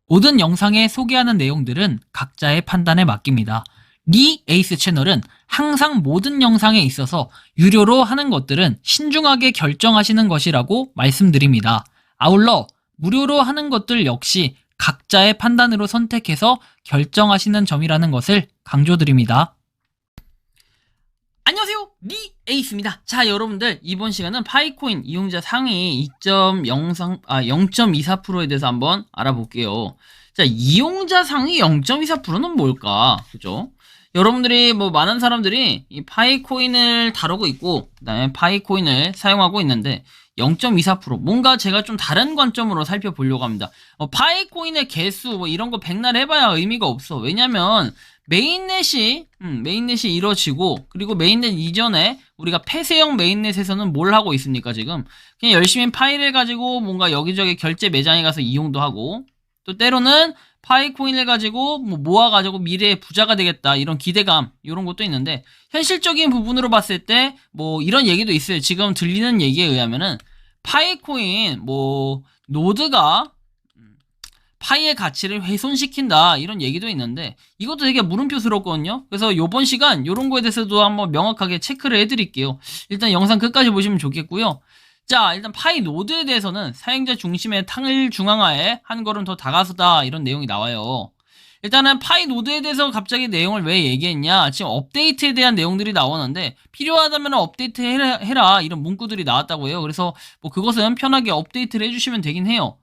모든 영상에 소개하는 내용들은 각자의 판단에 맡깁니다. 리 에이스 채널은 항상 모든 영상에 있어서 유료로 하는 것들은 신중하게 결정하시는 것이라고 말씀드립니다. 아울러 무료로 하는 것들 역시 각자의 판단으로 선택해서 결정하시는 점이라는 것을 강조드립니다. 안녕하세요, 리 에이스입니다. 자, 여러분들 이번 시간은 파이코인 이용자 상위 0.24%에 대해서 한번 알아볼게요. 자, 이용자 상위 0.24%는 뭘까? 그죠? 여러분들이 많은 사람들이 이 파이코인을 다루고 있고 그다음에 파이코인을 사용하고 있는데 0.24% 뭔가 제가 좀 다른 관점으로 살펴보려고 합니다. 파이코인의 개수 이런 거 백날 해봐야 의미가 없어. 왜냐면 메인넷이 이루어지고, 그리고 메인넷 이전에 우리가 폐쇄형 메인넷에서는 뭘 하고 있습니까, 지금? 그냥 열심히 파일을 가지고 뭔가 여기저기 결제 매장에 가서 이용도 하고, 또 때로는 파이코인을 가지고 모아가지고 미래에 부자가 되겠다, 이런 기대감, 이런 것도 있는데, 현실적인 부분으로 봤을 때, 이런 얘기도 있어요. 지금 들리는 얘기에 의하면은, 파이코인, 노드가, 파이의 가치를 훼손시킨다 이런 얘기도 있는데 이것도 되게 물음표스럽거든요. 그래서 요번 시간 요런 거에 대해서도 한번 명확하게 체크를 해드릴게요. 일단 영상 끝까지 보시면 좋겠고요. 자, 일단 파이 노드에 대해서는 사용자 중심의 탕을 중앙화에 한 걸음 더 다가서다 이런 내용이 나와요. 일단은 파이 노드에 대해서 갑자기 내용을 왜 얘기했냐, 지금 업데이트에 대한 내용들이 나오는데 필요하다면 업데이트 해라 이런 문구들이 나왔다고 해요. 그래서 그것은 편하게 업데이트를 해주시면 되긴 해요.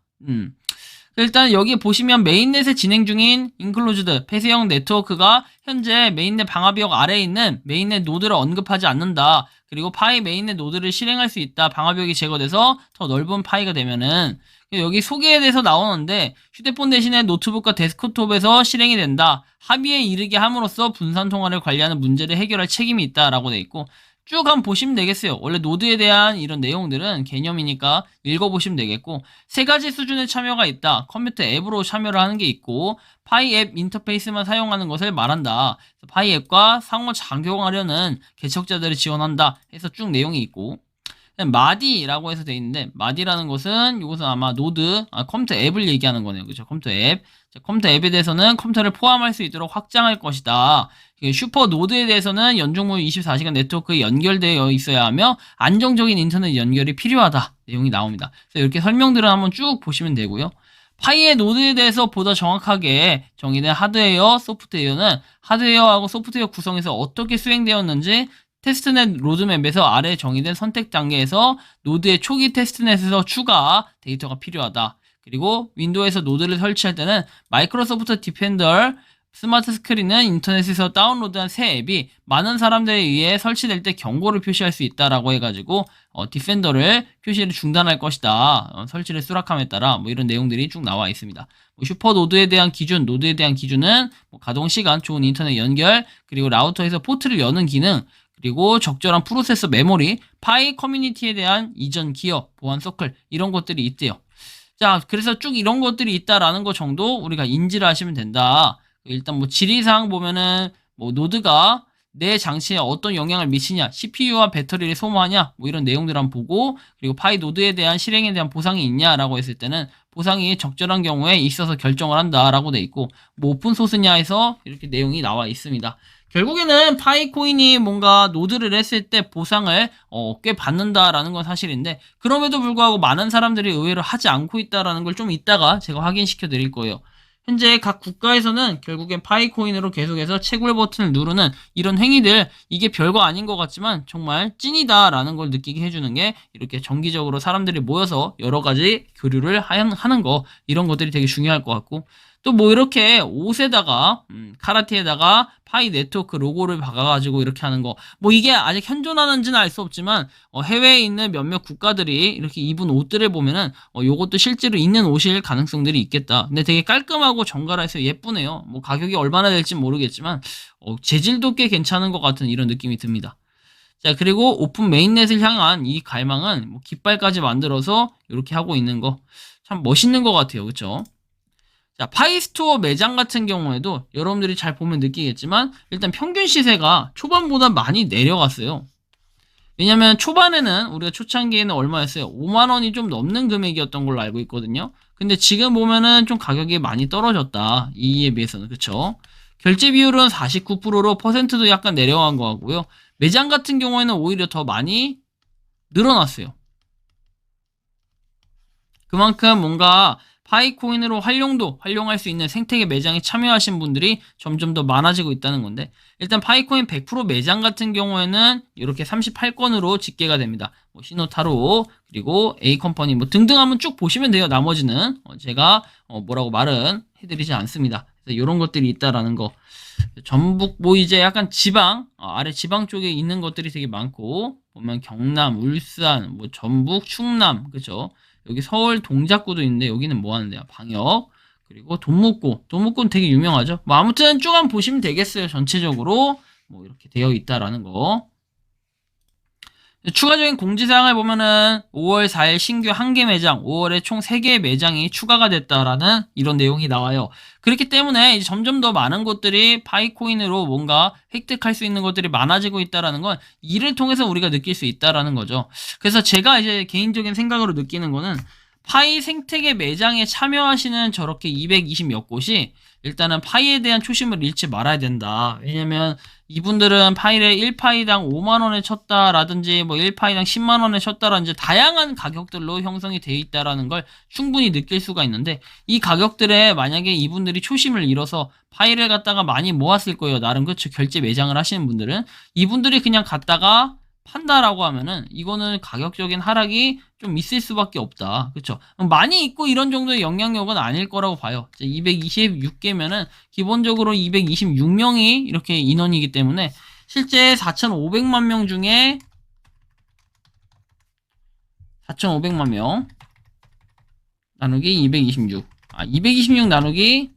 일단 여기 보시면 메인넷에 진행 중인 인클로즈드 폐쇄형 네트워크가 현재 메인넷 방화벽 아래에 있는 메인넷 노드를 언급하지 않는다. 그리고 파이 메인넷 노드를 실행할 수 있다. 방화벽이 제거돼서 더 넓은 파이가 되면은 여기 소개에 대해서 나오는데 휴대폰 대신에 노트북과 데스크톱에서 실행이 된다. 합의에 이르게 함으로써 분산 통화를 관리하는 문제를 해결할 책임이 있다라고 돼 있고 쭉 한번 보시면 되겠어요. 원래 노드에 대한 이런 내용들은 개념이니까 읽어보시면 되겠고 세 가지 수준의 참여가 있다. 컴퓨터 앱으로 참여를 하는 게 있고 파이 앱 인터페이스만 사용하는 것을 말한다. 파이 앱과 상호 작용하려는 개척자들을 지원한다 해서 쭉 내용이 있고 마디라고 해서 돼 있는데 마디라는 것은 이것은 아마 컴퓨터 앱을 얘기하는 거네요. 그죠? 컴퓨터 앱. 컴퓨터 앱에 대해서는 컴퓨터를 포함할 수 있도록 확장할 것이다. 슈퍼 노드에 대해서는 연중무 24시간 네트워크에 연결되어 있어야 하며 안정적인 인터넷 연결이 필요하다. 내용이 나옵니다. 그래서 이렇게 설명들을 한번 쭉 보시면 되고요. 파이의 노드에 대해서 보다 정확하게 정의된 하드웨어, 소프트웨어는 하드웨어하고 소프트웨어 구성에서 어떻게 수행되었는지 테스트넷 로드맵에서 아래 정의된 선택 단계에서 노드의 초기 테스트넷에서 추가 데이터가 필요하다. 그리고 윈도우에서 노드를 설치할 때는 마이크로소프트 디펜더 스마트 스크린은 인터넷에서 다운로드한 새 앱이 많은 사람들에 의해 설치될 때 경고를 표시할 수 있다라고 해가지고 디펜더를 표시를 중단할 것이다. 설치를 수락함에 따라 이런 내용들이 쭉 나와 있습니다. 슈퍼 노드에 대한 기준, 노드에 대한 기준은 가동 시간, 좋은 인터넷 연결, 그리고 라우터에서 포트를 여는 기능, 그리고 적절한 프로세서 메모리, 파이 커뮤니티에 대한 이전 기여, 보안 서클 이런 것들이 있대요. 자, 그래서 쭉 이런 것들이 있다라는 거 정도 우리가 인지를 하시면 된다. 일단 지리상 보면은 노드가 내 장치에 어떤 영향을 미치냐, CPU와 배터리를 소모하냐, 이런 내용들 한번 보고, 그리고 파이 노드에 대한 실행에 대한 보상이 있냐라고 했을 때는 보상이 적절한 경우에 있어서 결정을 한다라고 돼 있고, 오픈 소스냐 해서 이렇게 내용이 나와 있습니다. 결국에는 파이코인이 뭔가 노드를 했을 때 보상을 꽤 받는다라는 건 사실인데 그럼에도 불구하고 많은 사람들이 의외로 하지 않고 있다라는 걸 좀 이따가 제가 확인시켜 드릴 거예요. 현재 각 국가에서는 결국엔 파이코인으로 계속해서 채굴 버튼을 누르는 이런 행위들 이게 별거 아닌 것 같지만 정말 찐이다라는 걸 느끼게 해주는 게 이렇게 정기적으로 사람들이 모여서 여러 가지 교류를 하는 거 이런 것들이 되게 중요할 것 같고 또 이렇게 옷에다가 카라티에다가 파이 네트워크 로고를 박아가지고 이렇게 하는 거 이게 아직 현존하는지는 알 수 없지만 해외에 있는 몇몇 국가들이 이렇게 입은 옷들을 보면은 요것도 실제로 있는 옷일 가능성들이 있겠다. 근데 되게 깔끔하고 정갈해서 예쁘네요. 가격이 얼마나 될지 모르겠지만 재질도 꽤 괜찮은 것 같은 이런 느낌이 듭니다. 자, 그리고 오픈 메인넷을 향한 이 갈망은 깃발까지 만들어서 이렇게 하고 있는 거 참 멋있는 것 같아요. 그쵸? 자, 파이스토어 매장 같은 경우에도 여러분들이 잘 보면 느끼겠지만 일단 평균 시세가 초반보다 많이 내려갔어요. 왜냐면 초반에는 우리가 초창기에는 얼마였어요? 5만 원이 좀 넘는 금액이었던 걸로 알고 있거든요. 근데 지금 보면은 좀 가격이 많이 떨어졌다. 이에 비해서는. 그쵸? 결제 비율은 49%로 퍼센트도 약간 내려간 것 같고요. 매장 같은 경우에는 오히려 더 많이 늘어났어요. 그만큼 뭔가 파이코인으로 활용할 수 있는 생태계 매장에 참여하신 분들이 점점 더 많아지고 있다는 건데, 일단 파이코인 100% 매장 같은 경우에는 이렇게 38건으로 집계가 됩니다. 뭐 시노타로, 그리고 A컴퍼니 뭐 등등 한번 쭉 보시면 돼요. 나머지는 제가 뭐라고 말은 해드리지 않습니다. 그래서 이런 것들이 있다라는 거. 전북 뭐 이제 약간 지방 아래 지방 쪽에 있는 것들이 되게 많고, 보면 경남, 울산, 뭐 전북, 충남, 그죠? 여기 서울 동작구도 있는데 여기는 뭐 하는 데야? 방역. 그리고 돈목구는 되게 유명하죠. 뭐 아무튼 쭉 한번 보시면 되겠어요. 전체적으로 뭐 이렇게 되어 있다라는 거. 추가적인 공지사항을 보면은 5월 4일 신규 1개 매장, 5월에 총 3개의 매장이 추가가 됐다라는 이런 내용이 나와요. 그렇기 때문에 이제 점점 더 많은 곳들이 파이코인으로 뭔가 획득할 수 있는 것들이 많아지고 있다라는 건 이를 통해서 우리가 느낄 수 있다라는 거죠. 그래서 제가 이제 개인적인 생각으로 느끼는 거는 파이 생태계 매장에 참여하시는 저렇게 220몇 곳이 일단은 파이에 대한 초심을 잃지 말아야 된다. 왜냐면 이분들은 파이를 1파이당 5만원에 쳤다라든지 뭐 1파이당 10만원에 쳤다라든지 다양한 가격들로 형성이 되어 있다라는 걸 충분히 느낄 수가 있는데, 이 가격들에 만약에 이분들이 초심을 잃어서 파이를 갖다가 많이 모았을 거예요. 나름 그쵸. 결제 매장을 하시는 분들은 이분들이 그냥 갖다가 판다라고 하면은 이거는 가격적인 하락이 좀 있을 수밖에 없다. 그쵸? 많이 있고 이런 정도의 영향력은 아닐 거라고 봐요. 226개면은 기본적으로 226명이 이렇게 인원이기 때문에 실제 4,500만 명 중에 4,500만 명 나누기 226. 226 나누기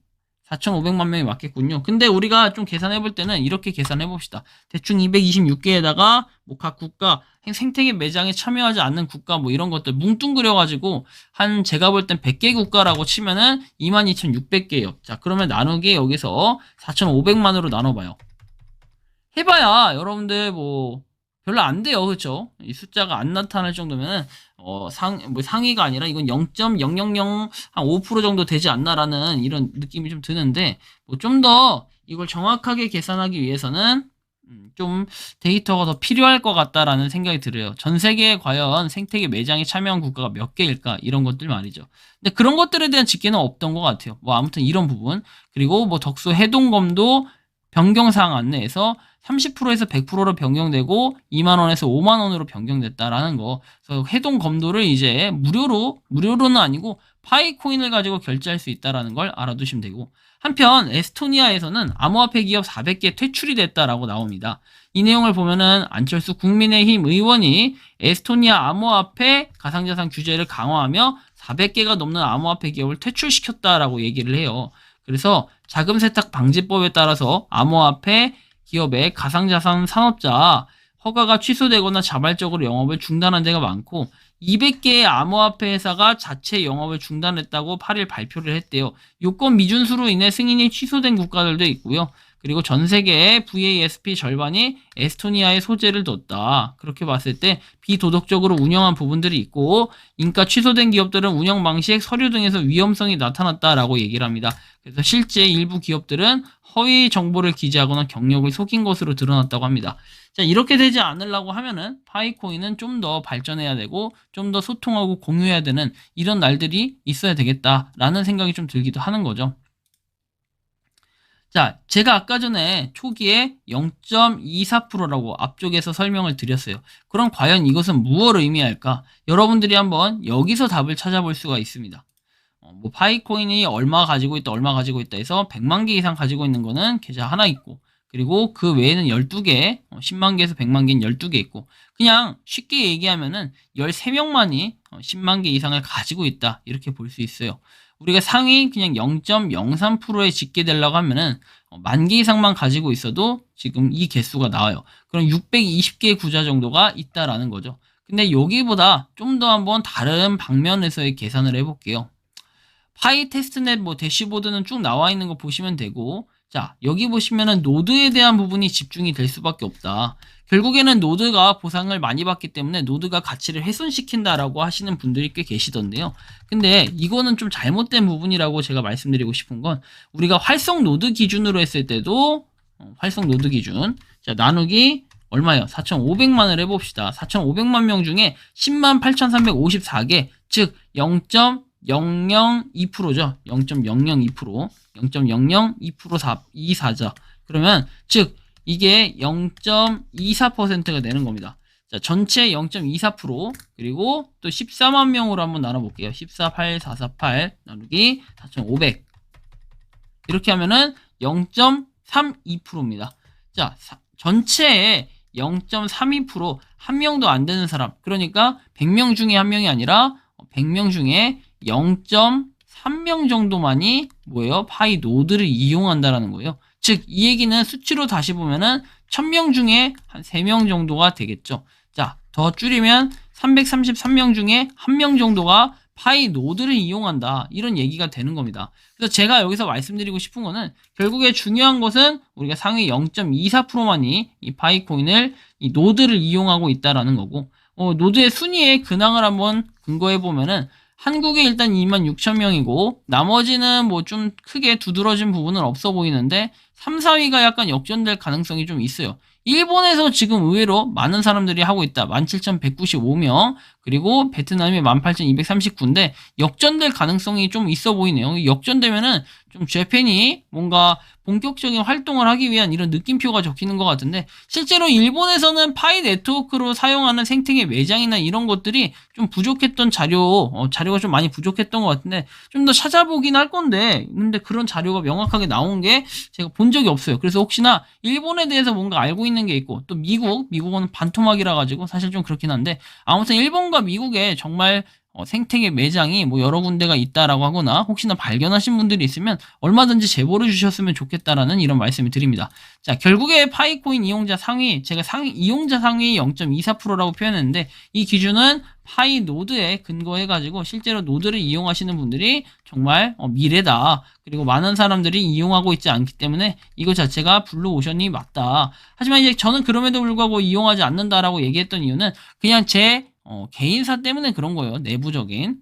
4,500만 명이 맞겠군요. 근데 우리가 좀 계산해 볼 때는 이렇게 계산해 봅시다. 대충 226개에다가 뭐 각 국가 생태계 매장에 참여하지 않는 국가 뭐 이런 것들 뭉뚱그려 가지고 한 제가 볼 땐 100개 국가라고 치면은 22,600개예요. 자, 그러면 나누기 여기서 4,500만으로 나눠 봐요. 해봐야 여러분들 뭐 별로 안 돼요. 그렇죠? 이 숫자가 안 나타날 정도면은 상위가 아니라 이건 0.000 한 5% 정도 되지 않나라는 이런 느낌이 좀 드는데, 뭐 좀 더 이걸 정확하게 계산하기 위해서는 좀 데이터가 더 필요할 것 같다라는 생각이 들어요. 전 세계에 과연 생태계 매장에 참여한 국가가 몇 개일까? 이런 것들 말이죠. 근데 그런 것들에 대한 집계는 없던 것 같아요. 뭐 아무튼 이런 부분. 그리고 뭐 덕수 해동검도 변경사항 안내에서 30%에서 100%로 변경되고 2만원에서 5만원으로 변경됐다라는 거. 그래서 해동 검도를 이제 무료로는 아니고 파이코인을 가지고 결제할 수 있다라는 걸 알아두시면 되고, 한편 에스토니아에서는 암호화폐 기업 400개 퇴출이 됐다라고 나옵니다. 이 내용을 보면은 안철수 국민의힘 의원이 에스토니아 암호화폐 가상자산 규제를 강화하며 400개가 넘는 암호화폐 기업을 퇴출시켰다라고 얘기를 해요. 그래서 자금 세탁 방지법에 따라서 암호화폐 기업의 가상자산 산업자 허가가 취소되거나 자발적으로 영업을 중단한 데가 많고, 200개의 암호화폐 회사가 자체 영업을 중단했다고 8일 발표를 했대요. 요건 미준수로 인해 승인이 취소된 국가들도 있고요. 그리고 전 세계의 VASP 절반이 에스토니아에 소재를 뒀다. 그렇게 봤을 때 비도덕적으로 운영한 부분들이 있고, 인가 취소된 기업들은 운영 방식, 서류 등에서 위험성이 나타났다라고 얘기를 합니다. 그래서 실제 일부 기업들은 허위 정보를 기재하거나 경력을 속인 것으로 드러났다고 합니다. 자, 이렇게 되지 않으려고 하면은 파이코인은 좀 더 발전해야 되고 좀 더 소통하고 공유해야 되는 이런 날들이 있어야 되겠다라는 생각이 좀 들기도 하는 거죠. 자, 제가 아까 전에 초기에 0.24%라고 앞쪽에서 설명을 드렸어요. 그럼 과연 이것은 무엇을 의미할까? 여러분들이 한번 여기서 답을 찾아볼 수가 있습니다. 뭐 파이코인이 얼마 가지고 있다 해서 100만 개 이상 가지고 있는 거는 계좌 하나 있고, 그리고 그 외에는 12개, 10만 개에서 100만 개는 12개 있고, 그냥 쉽게 얘기하면은 13명만이 10만 개 이상을 가지고 있다, 이렇게 볼 수 있어요. 우리가 상위 그냥 0.03%에 집계되려고 하면은 10,000개 이상만 가지고 있어도 지금 이 개수가 나와요. 그럼 620개의 구자 정도가 있다라는 거죠. 근데 여기보다 좀 더 한번 다른 방면에서의 계산을 해볼게요. 파이 테스트넷 뭐 대시보드는 쭉 나와 있는 거 보시면 되고, 자, 여기 보시면은 노드에 대한 부분이 집중이 될 수밖에 없다. 결국에는 노드가 보상을 많이 받기 때문에 노드가 가치를 훼손시킨다라고 하시는 분들이 꽤 계시던데요. 근데 이거는 좀 잘못된 부분이라고 제가 말씀드리고 싶은 건 우리가 활성 노드 기준으로 했을 때도 활성 노드 기준 자 나누기 얼마예요? 4,500만을 해봅시다. 4,500만 명 중에 10만 8,354개 즉 0.002%죠. 0.002% 0.002% 24죠. 그러면 즉 이게 0.24%가 되는 겁니다. 자, 전체 0.24% 그리고 또 14만 명으로 한번 나눠볼게요. 14,8,448 나누기 4,500 이렇게 하면은 0.32%입니다. 자, 전체에 0.32% 한 명도 안 되는 사람 그러니까 100명 중에 한 명이 아니라 100명 중에 0.3명 정도만이 뭐예요? 파이 노드를 이용한다라는 거예요. 즉, 이 얘기는 수치로 다시 보면은 1000명 중에 한 3명 정도가 되겠죠. 자, 더 줄이면 333명 중에 1명 정도가 파이 노드를 이용한다. 이런 얘기가 되는 겁니다. 그래서 제가 여기서 말씀드리고 싶은 거는 결국에 중요한 것은 우리가 상위 0.24%만이 이 파이 코인을 이 노드를 이용하고 있다라는 거고, 노드의 순위의 근황을 한번 근거해 보면은 한국에 일단 26,000명이고 나머지는 뭐 좀 크게 두드러진 부분은 없어 보이는데 3, 4위가 약간 역전될 가능성이 좀 있어요. 일본에서 지금 의외로 많은 사람들이 하고 있다. 17,195명 그리고 베트남이 18,239인데 역전될 가능성이 좀 있어 보이네요. 역전되면은 좀 재팬이 뭔가 본격적인 활동을 하기 위한 이런 느낌표가 적히는 것 같은데 실제로 일본에서는 파이 네트워크로 사용하는 생태계 매장이나 이런 것들이 좀 부족했던 자료가 좀 많이 부족했던 것 같은데 좀 더 찾아보긴 할 건데 근데 그런 자료가 명확하게 나온 게 제가 본 적이 없어요. 그래서 혹시나 일본에 대해서 뭔가 알고 있는 게 있고 또 미국은 반토막이라 가지고 사실 좀 그렇긴 한데 아무튼 일본과 미국에 정말 생태계 매장이 뭐 여러 군데가 있다라고 하거나 혹시나 발견하신 분들이 있으면 얼마든지 제보를 주셨으면 좋겠다라는 이런 말씀을 드립니다. 자, 결국에 파이코인 이용자 상위, 제가 이용자 상위 0.24%라고 표현했는데 이 기준은 파이 노드에 근거해가지고 실제로 노드를 이용하시는 분들이 정말 미래다. 그리고 많은 사람들이 이용하고 있지 않기 때문에 이거 자체가 블루오션이 맞다. 하지만 이제 저는 그럼에도 불구하고 이용하지 않는다라고 얘기했던 이유는 그냥 제 개인사 때문에 그런 거예요. 내부적인.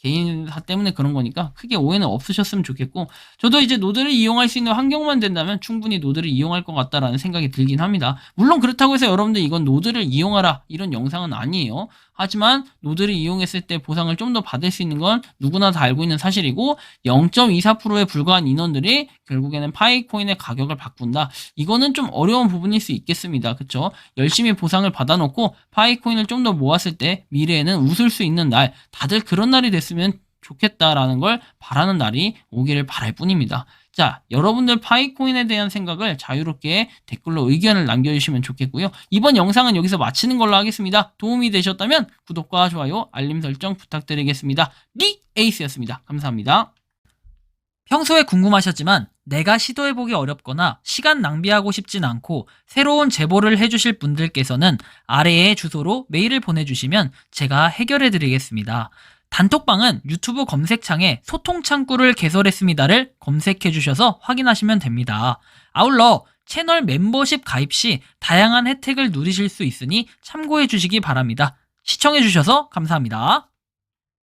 개인사 때문에 그런 거니까 크게 오해는 없으셨으면 좋겠고 저도 이제 노드를 이용할 수 있는 환경만 된다면 충분히 노드를 이용할 것 같다라는 생각이 들긴 합니다. 물론 그렇다고 해서 여러분들 이건 노드를 이용하라 이런 영상은 아니에요. 하지만 노드를 이용했을 때 보상을 좀 더 받을 수 있는 건 누구나 다 알고 있는 사실이고 0.24%에 불과한 인원들이 결국에는 파이코인의 가격을 바꾼다. 이거는 좀 어려운 부분일 수 있겠습니다. 그쵸? 열심히 보상을 받아놓고 파이코인을 좀 더 모았을 때 미래에는 웃을 수 있는 날 다들 그런 날이 됐으면 좋겠다라는 걸 바라는 날이 오기를 바랄 뿐입니다. 자, 여러분들 파이코인에 대한 생각을 자유롭게 댓글로 의견을 남겨주시면 좋겠고요. 이번 영상은 여기서 마치는 걸로 하겠습니다. 도움이 되셨다면 구독과 좋아요, 알림 설정 부탁드리겠습니다. 리 에이스였습니다. 감사합니다. 평소에 궁금하셨지만 내가 시도해보기 어렵거나 시간 낭비하고 싶진 않고 새로운 제보를 해주실 분들께서는 아래의 주소로 메일을 보내주시면 제가 해결해드리겠습니다. 단톡방은 유튜브 검색창에 소통창구를 개설했습니다를 검색해주셔서 확인하시면 됩니다. 아울러 채널 멤버십 가입 시 다양한 혜택을 누리실 수 있으니 참고해주시기 바랍니다. 시청해주셔서 감사합니다.